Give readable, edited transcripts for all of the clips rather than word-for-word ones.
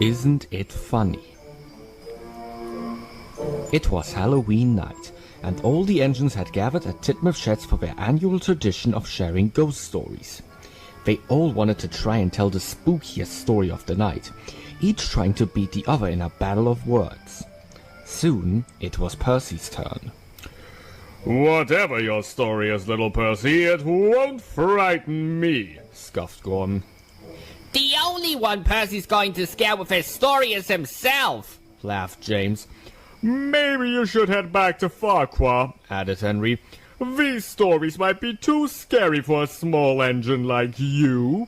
Isn't it funny? It was Halloween night, and all the engines had gathered at Titmuth Sheds for their annual tradition of sharing ghost stories. They all wanted to try and tell the spookiest story of the night, each trying to beat the other in a battle of words. Soon, it was Percy's turn. "Whatever your story is, little Percy, it won't frighten me," scoffed Gordon. The only one Percy's going to scare with his story is himself, Laughed James. "Maybe you should head back to Farquhar," Added Henry. "These stories might be too scary for a small engine like you."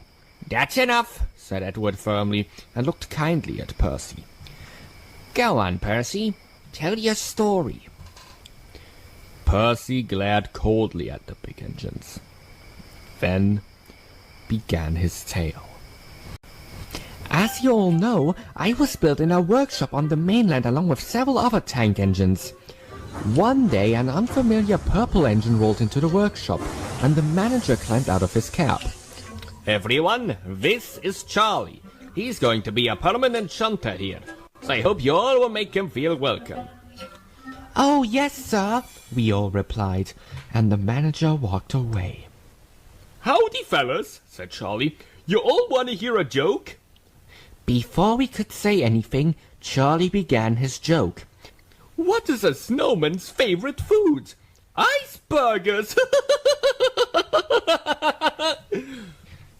That's enough, Said Edward firmly, and looked kindly at Percy. Go on, Percy. Tell your story. Percy glared coldly at the big engines. Then began his tale. As you all know, I was built in a workshop on the mainland along with several other tank engines. One day, an unfamiliar purple engine rolled into the workshop, and the manager climbed out of his cab. Everyone, this is Charlie. He's going to be a permanent shunter here, so I hope you all will make him feel welcome. Oh, yes, sir, we all replied, and the manager walked away. "Howdy, fellas," said Charlie. "You all want to hear a joke?" Before we could say anything, Charlie began his joke. "What is a snowman's favorite food?" "Iceburgers!"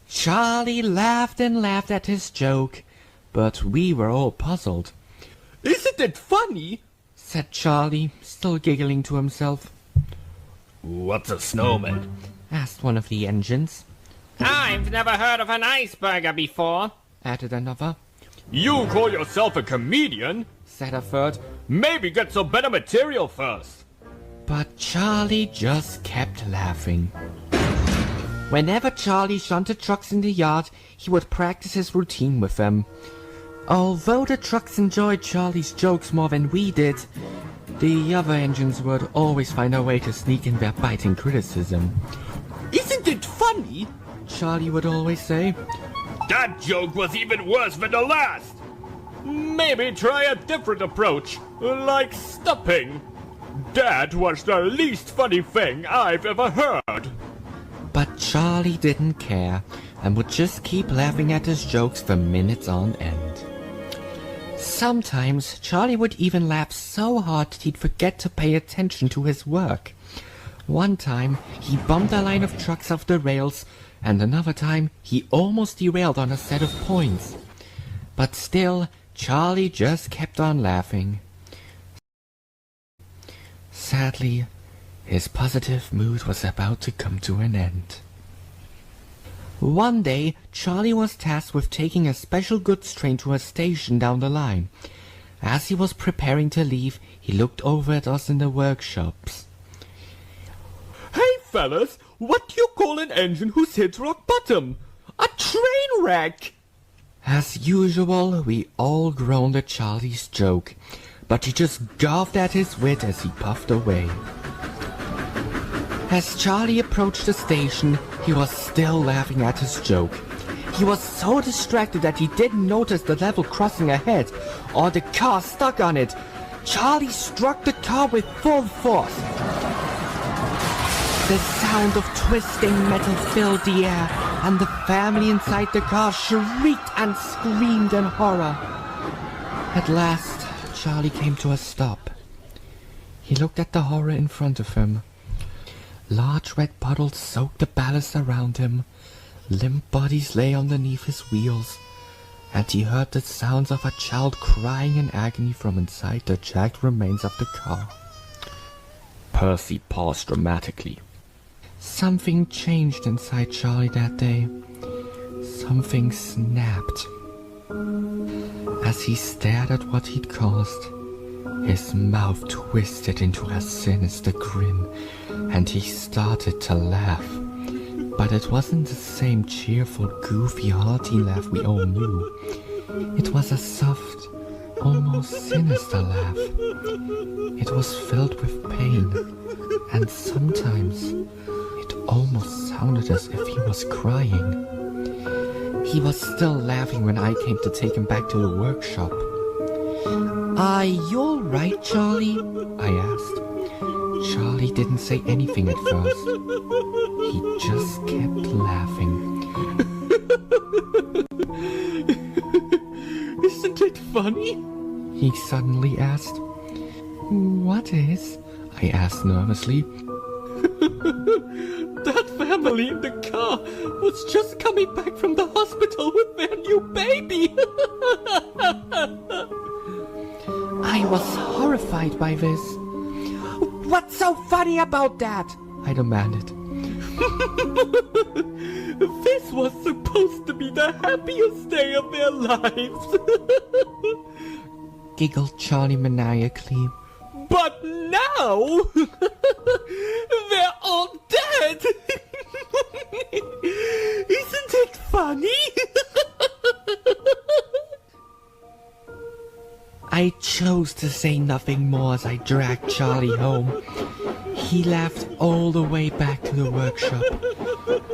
Charlie laughed and laughed at his joke, but we were all puzzled. "Isn't it funny?" Said Charlie, still giggling to himself. "What's a snowman?" Asked one of the engines. I've never heard of an iceberger before, Added another. "You call yourself a comedian?" Said a third. "Maybe get some better material first." But Charlie just kept laughing. Whenever Charlie shunted trucks in the yard, he would practice his routine with them. Although the trucks enjoyed Charlie's jokes more than we did, the other engines would always find a way to sneak in their biting criticism. "Isn't it funny?" Charlie would always say. "That joke was even worse than the last. Maybe try a different approach, like stopping. That was the least funny thing I've ever heard." But Charlie didn't care, and would just keep laughing at his jokes for minutes on end. Sometimes Charlie would even laugh so hard that he'd forget to pay attention to his work. One time, he bumped a line of trucks off the rails, and another time, he almost derailed on a set of points. But still, Charlie just kept on laughing. Sadly, his positive mood was about to come to an end. One day, Charlie was tasked with taking a special goods train to a station down the line. As he was preparing to leave, he looked over at us in the workshops. "Hey fellas, what do you call an engine who's hit rock bottom? A train wreck!" As usual, we all groaned at Charlie's joke, but he just gulped at his wit as he puffed away. As Charlie approached the station, he was still laughing at his joke. He was so distracted that he didn't notice the level crossing ahead, or the car stuck on it. Charlie struck the car with full force. The sound of twisting metal filled the air, and the family inside the car shrieked and screamed in horror. At last, Charlie came to a stop. He looked at the horror in front of him. Large red puddles soaked the ballast around him. Limp bodies lay underneath his wheels, and he heard the sounds of a child crying in agony from inside the jagged remains of the car. Percy paused dramatically. Something changed inside Charlie that day. Something snapped. As he stared at what he'd caused, his mouth twisted into a sinister grin, and he started to laugh. But it wasn't the same cheerful, goofy, hearty laugh we all knew. It was a soft, almost sinister laugh. It was filled with pain, and sometimes it almost sounded as if he was crying. He was still laughing when I came to take him back to the workshop. "Are you all right, Charlie?" I asked. Charlie didn't say anything at first. He just kept laughing. Isn't it funny? He suddenly asked. "What is?" I asked nervously. That family in the car was just coming back from the hospital with their new baby. I was horrified by this. "What's so funny about that?" I demanded. This was supposed to be the happiest day of their lives. Giggled Charlie maniacally. But now, they're all dead. Isn't it funny? I chose to say nothing more as I dragged Charlie home. He laughed all the way back to the workshop,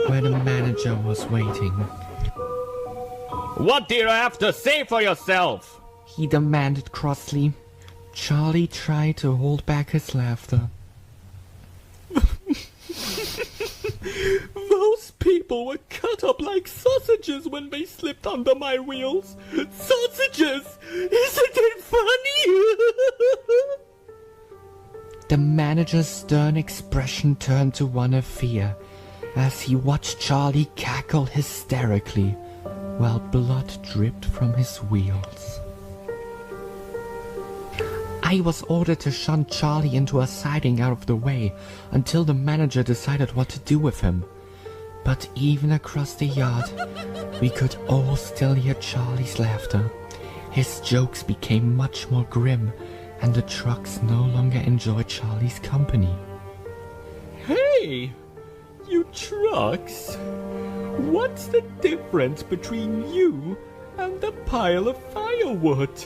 where the manager was waiting. What do you have to say for yourself? He demanded crossly. Charlie tried to hold back his laughter. Those people were cut up like sausages when they slipped under my wheels. Sausages! Isn't it funny? The manager's stern expression turned to one of fear as he watched Charlie cackle hysterically while blood dripped from his wheels. I was ordered to shunt Charlie into a siding out of the way until the manager decided what to do with him. But even across the yard, we could all still hear Charlie's laughter. His jokes became much more grim, and the trucks no longer enjoyed Charlie's company. Hey, you trucks. What's the difference between you and the pile of firewood?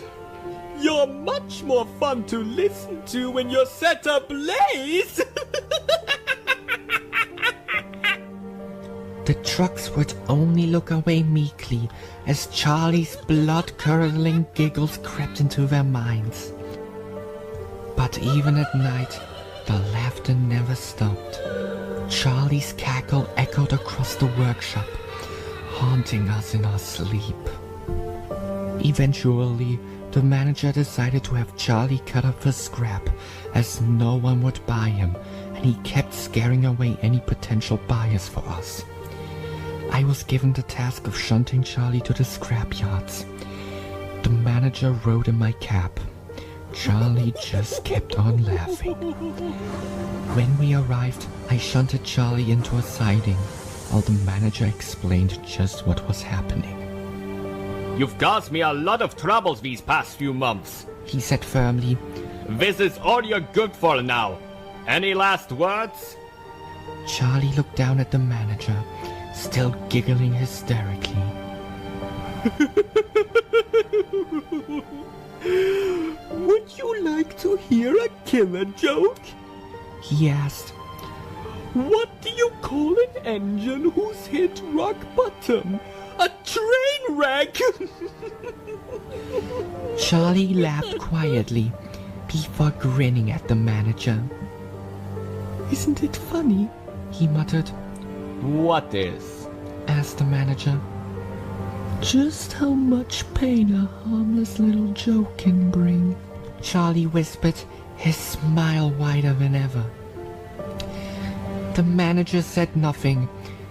You're much more fun to listen to when you're set ablaze. The trucks would only look away meekly as Charlie's blood-curdling giggles crept into their minds. But even at night, the laughter never stopped. Charlie's cackle echoed across the workshop, haunting us in our sleep. Eventually, the manager decided to have Charlie cut up for scrap, as no one would buy him, and he kept scaring away any potential buyers for us. I was given the task of shunting Charlie to the scrap yards. The manager rode in my cab. Charlie just kept on laughing. When we arrived, I shunted Charlie into a siding, while the manager explained just what was happening. You've caused me a lot of troubles these past few months, He said firmly. This is all you're good for now. Any last words? Charlie looked down at the manager, still giggling hysterically. Would you like to hear a killer joke? He asked. What do you call an engine who's hit rock bottom? A train wreck! Charlie laughed quietly before grinning at the manager. Isn't it funny? He muttered. What is? Asked the manager. Just how much pain a harmless little joke can bring. Charlie whispered, his smile wider than ever. The manager said nothing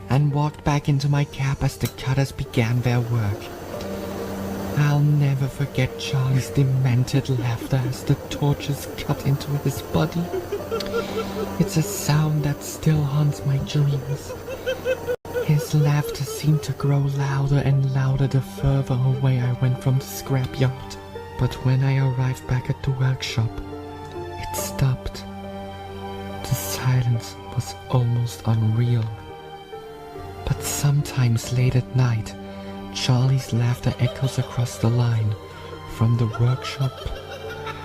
and walked back into my cab as the cutters began their work. I'll never forget Charlie's demented laughter as the torches cut into his body. It's a sound that still haunts my dreams. His laughter seemed to grow louder and louder the further away I went from the scrapyard. But when I arrived back at the workshop, it stopped. The silence was almost unreal. But sometimes late at night, Charlie's laughter echoes across the line, from the workshop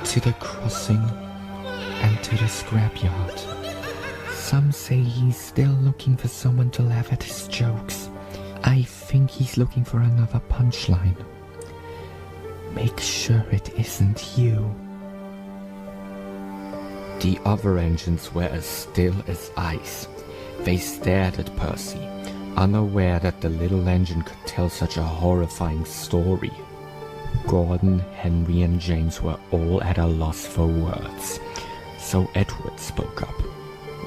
to the crossing and to the scrapyard. Some say he's still looking for someone to laugh at his jokes. I think he's looking for another punchline. Make sure it isn't you. The other engines were as still as ice. They stared at Percy, unaware that the little engine could tell such a horrifying story. Gordon, Henry, and James were all at a loss for words, so Edward spoke up.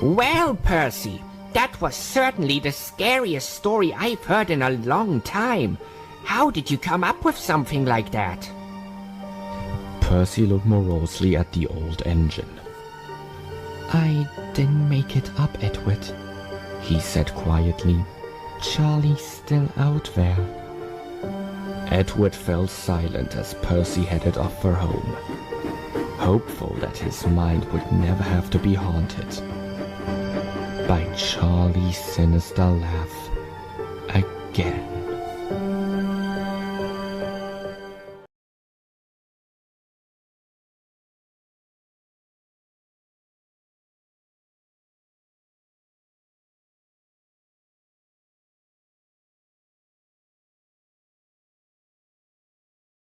Well, Percy, that was certainly the scariest story I've heard in a long time. How did you come up with something like that? Percy looked morosely at the old engine. I didn't make it up, Edward, he said quietly. Charlie's still out there. Edward fell silent as Percy headed off for home, hopeful that his mind would never have to be haunted by Charlie's sinister laugh